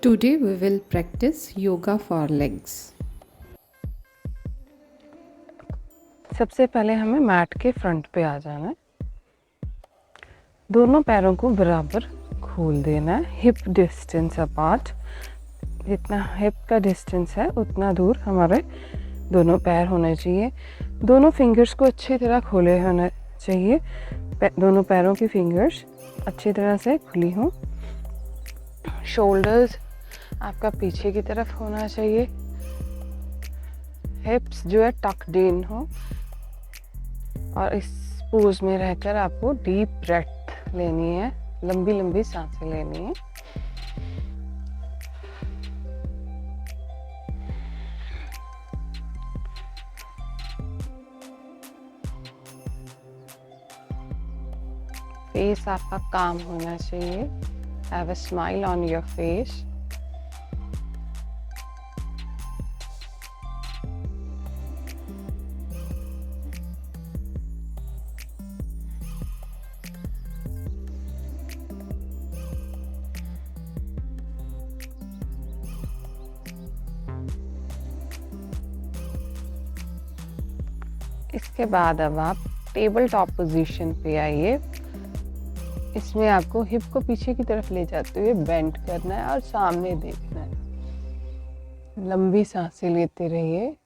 Today we will practice yoga for legs. सबसे पहले हमें मैट के फ्रंट पे आ जाना है। दोनों पैरों को बराबर खोल देना है, हिप डिस्टेंस अपार्ट। जितना हिप का डिस्टेंस है उतना दूर हमारे दोनों पैर होने चाहिए। दोनों फिंगर्स को अच्छी तरह खोले होने चाहिए। दोनों पैरों की फिंगर्स अच्छी तरह से खुली हों। शोल्डर्स आपका पीछे की तरफ होना चाहिए। हिप्स जो है टक्ड इन हो। और इस पोज में रहकर आपको डीप ब्रेथ लेनी है, लंबी लंबी सांसें लेनी है। फेस आपका काम होना चाहिए। Have a smile on your face. इसके बाद अब आप टेबल टॉप पोजीशन पे आइए। इसमें आपको हिप को पीछे की तरफ ले जाते हुए बेंड करना है और सामने देखना है। लंबी सांसें लेते रहिए।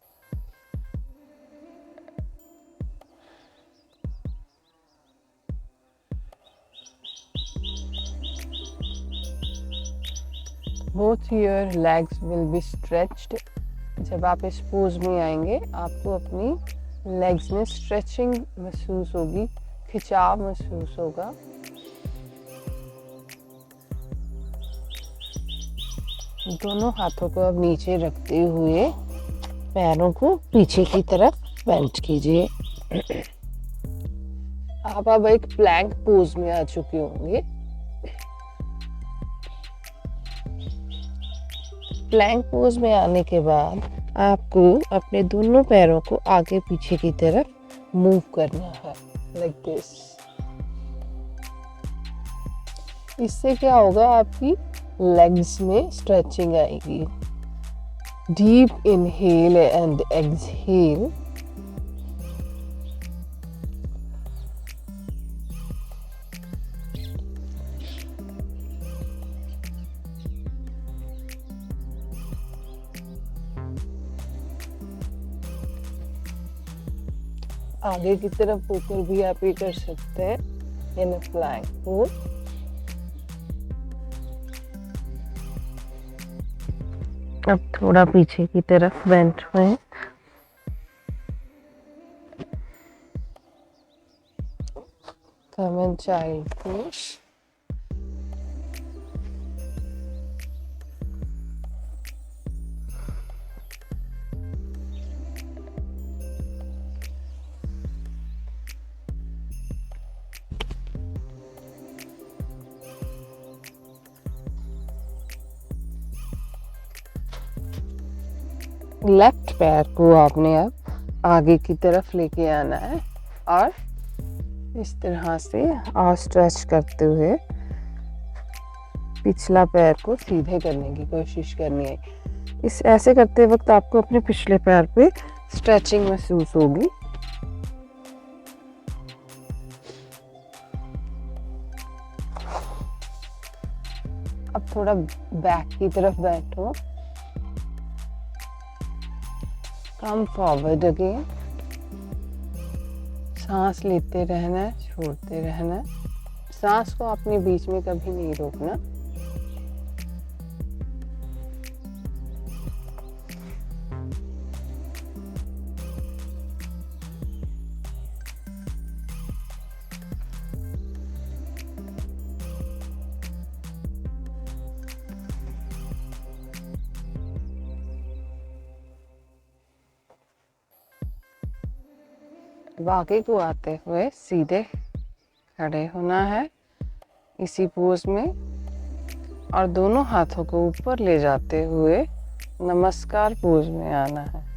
Both your legs will be stretched. जब आप इस पोज में आएंगे आपको अपनी लेग्स में स्ट्रेचिंग महसूस होगी, खिंचाव महसूस होगा। दोनों हाथों को अब नीचे रखते हुए पैरों को पीछे की तरफ बेंड कीजिए। आप अब एक प्लैंक पोज में आ चुके होंगे। प्लैंक पोज में आने के बाद आपको अपने दोनों पैरों को आगे पीछे की तरफ मूव करना है, लाइक दिस। इससे क्या होगा, आपकी लेग्स में स्ट्रेचिंग आएगी। Deep inhale and exhale. आगे की तरफ होकर भी आप ये कर सकते हैं इन प्लैंक पोज। अब थोड़ा पीछे की तरफ बेंट हुए। कम इन चाइल्ड पोज। लेफ्ट पैर को आपने अब आगे की तरफ लेके आना है और इस तरह से और स्ट्रेच करते हुए पिछला पैर को सीधे करने की कोशिश करनी है। इस ऐसे करते वक्त आपको अपने पिछले पैर पे स्ट्रेचिंग महसूस होगी। अब थोड़ा बैक की तरफ बैठो। Come forward again. सांस लेते रहना है, छोड़ते रहना है। सांस को अपने बीच में कभी नहीं रोकना। आगे को आते हुए सीधे खड़े होना है इसी पोज में और दोनों हाथों को ऊपर ले जाते हुए नमस्कार पोज में आना है।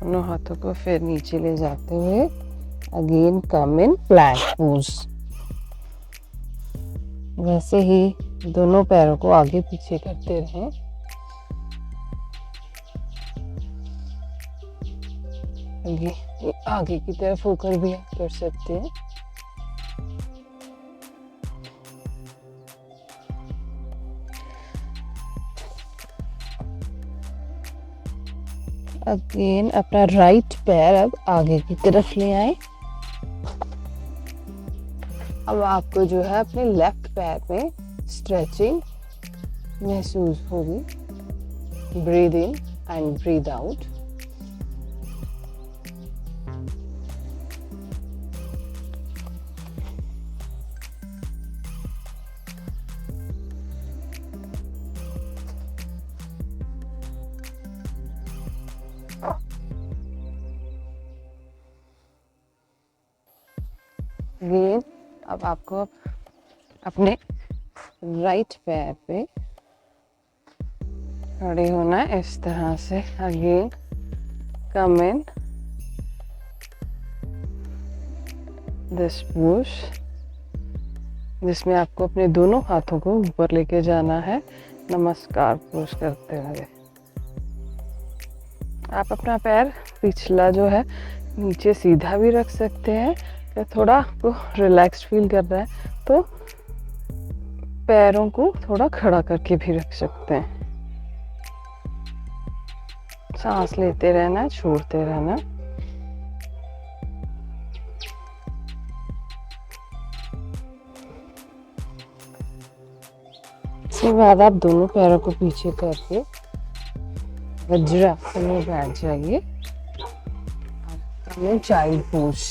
दोनों हाथों को फिर नीचे ले जाते हुए अगेन कम इन प्लैंक पोज। वैसे ही दोनों पैरों को आगे पीछे करते रहें। आगे की तरफ होकर भी आप कर सकते हैं। अगेन अपना राइट पैर अब आगे की तरफ ले आए। अब आपको जो है अपने लेफ्ट पैर में स्ट्रेचिंग महसूस होगी। Breathe in and breathe out. Again अब आपको अपने राइट पैर पे खड़े होना है इस तरह से। Again come in this push, जिसमें आपको अपने दोनों हाथों को ऊपर लेके जाना है नमस्कार पुश करते हुए। आप अपना पैर पिछला जो है नीचे सीधा भी रख सकते हैं। या थोड़ा आपको रिलैक्स फील कर रहा है तो पैरों को थोड़ा खड़ा करके भी रख सकते हैं। सांस लेते रहना, छोड़ते रहना। इसके बाद आप दोनों पैरों को पीछे करके वज्रासन में बैठ जाइए। Child pose.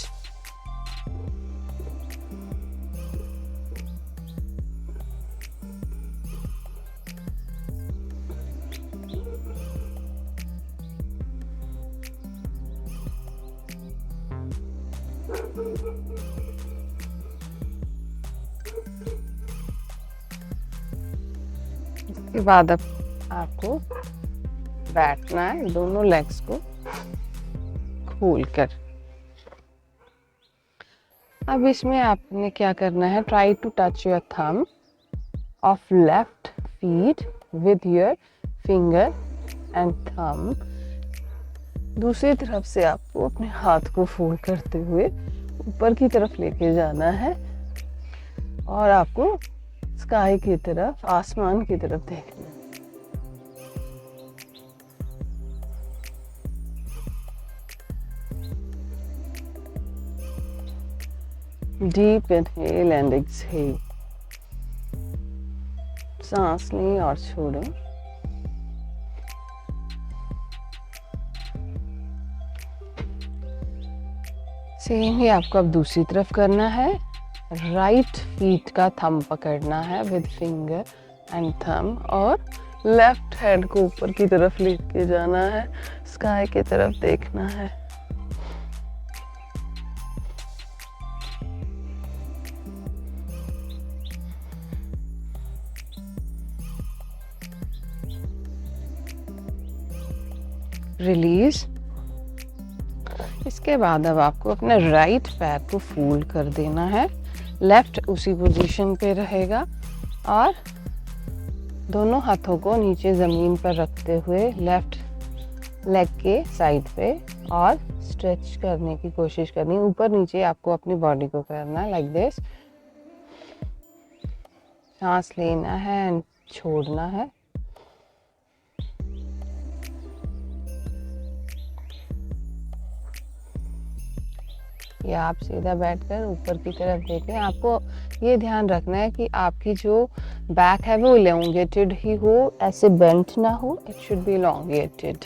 इसके बाद अब आपको बैठना है दोनों लेग्स को खोलकर। अब इसमें आपने क्या करना है, try to touch your thumb of left feet with your finger and thumb. दूसरी तरफ से आपको अपने हाथ को फोल्ड करते हुए ऊपर की तरफ लेके जाना है और आपको स्काई की तरफ, आसमान की तरफ देखना है। Deep inhale and exhale. सांस लें और छोड़ें। सेम ही आपको अब दूसरी तरफ करना है। राइट फीट का थंब पकड़ना है विद फिंगर एंड थंब और लेफ्ट हैंड को ऊपर की तरफ लेके जाना है, स्काई की तरफ देखना है। रिलीज। इसके बाद अब आपको अपने राइट पैर को फोल्ड कर देना है। लेफ्ट उसी पोजीशन पे रहेगा और दोनों हाथों को नीचे ज़मीन पर रखते हुए लेफ्ट लेग के साइड पे और स्ट्रेच करने की कोशिश करनी है। ऊपर नीचे आपको अपनी बॉडी को करना है लाइक दिस। सांस लेना है एंड छोड़ना है। या आप सीधा बैठकर ऊपर की तरफ देखें। आपको ये ध्यान रखना है कि आपकी जो बैक है वो इलोंगेटेड ही हो, ऐसे बेंट ना हो। It should be elongated.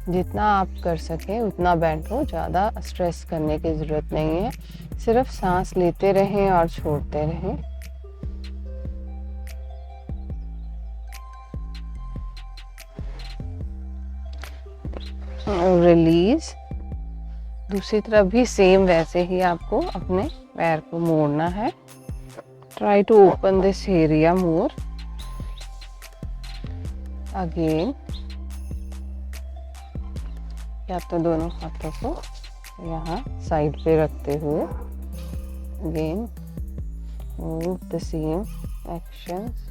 जितना आप कर सकें उतना बेंट हो, ज़्यादा स्ट्रेस करने की ज़रूरत नहीं है। सिर्फ सांस लेते रहें और छोड़ते रहें। रिलीज। दूसरी तरफ भी सेम वैसे ही आपको अपने पैर को मोड़ना है। Try to open this area more. Again या तो दोनों हाथों को यहाँ साइड पे रखते हुए again move the same actions.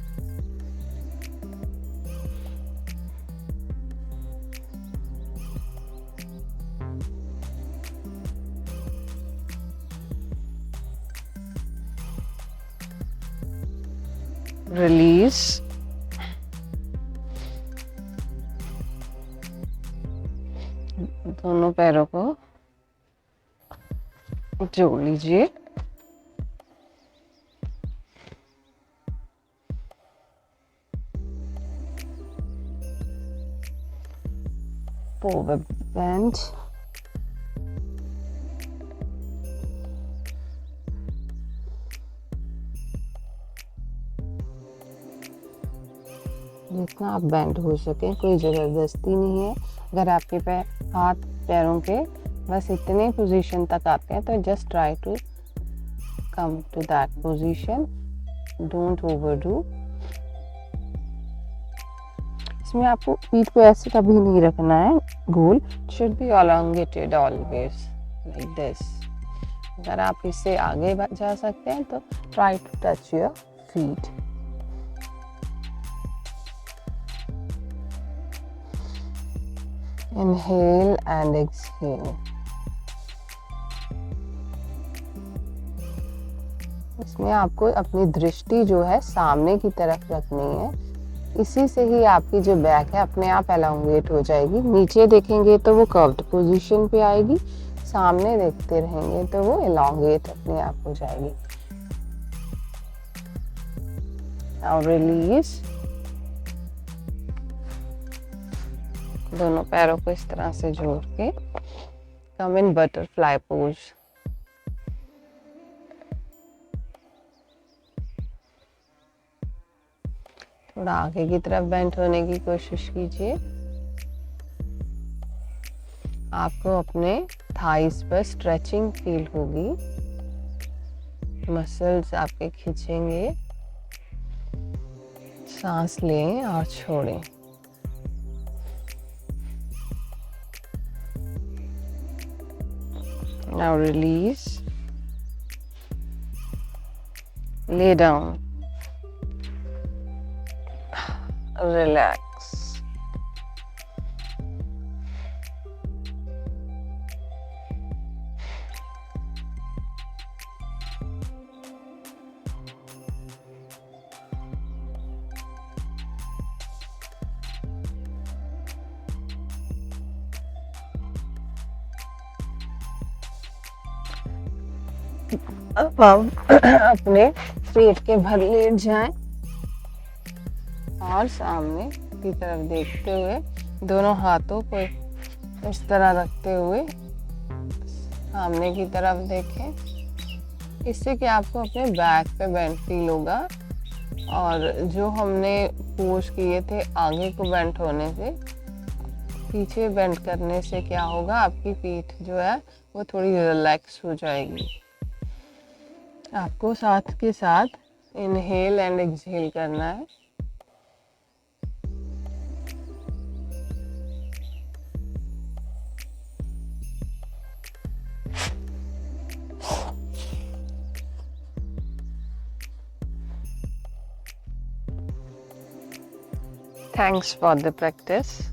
Release. दोनों पैरों को जोड़ लीजिए. Forward bend. जितना आप बेंड हो सके, कोई ज़बरदस्ती नहीं है. अगर आपके हाथ पैरों के बस इतने पोजीशन तक आते हैं तो just try to come to that position. Don't overdo. इसमें आपको पीठ को ऐसे कभी नहीं रखना है गोल. Should be elongated always like this. अगर आप इससे आगे जा सकते हैं तो try to touch your feet. Inhale and exhale. इसमें आपको अपनी दृष्टि जो है सामने की तरफ रखनी है. इसी से ही आपकी जो बैक है अपने आप एलोंगेट हो जाएगी. नीचे देखेंगे तो वो कर्व्ड पोजीशन पे आएगी. सामने देखते रहेंगे तो वो एलोंगेट अपने आप हो जाएगी. Now release. दोनों पैरों को इस तरह से जोड़ के कम इन बटरफ्लाई पोज. थोड़ा आगे की तरफ बेंड होने की कोशिश कीजिए. आपको अपने थाइस पर स्ट्रेचिंग फील होगी. मसल्स आपके खींचेंगे. सांस लें और छोड़ें. Now release. Lay down. Relax. अब हम अपने पेट के भर लेट जाएं और सामने की तरफ देखते हुए दोनों हाथों को इस तरह रखते हुए सामने की तरफ देखें. इससे कि आपको अपने बैक पे बेंड फील होगा. और जो हमने पोज किए थे आगे को बेंड होने से, पीछे बेंड करने से क्या होगा, आपकी पीठ जो है वो थोड़ी रिलैक्स हो जाएगी. आपको साथ के साथ इनहेल एंड एक्सहेल करना है. Thanks for the practice.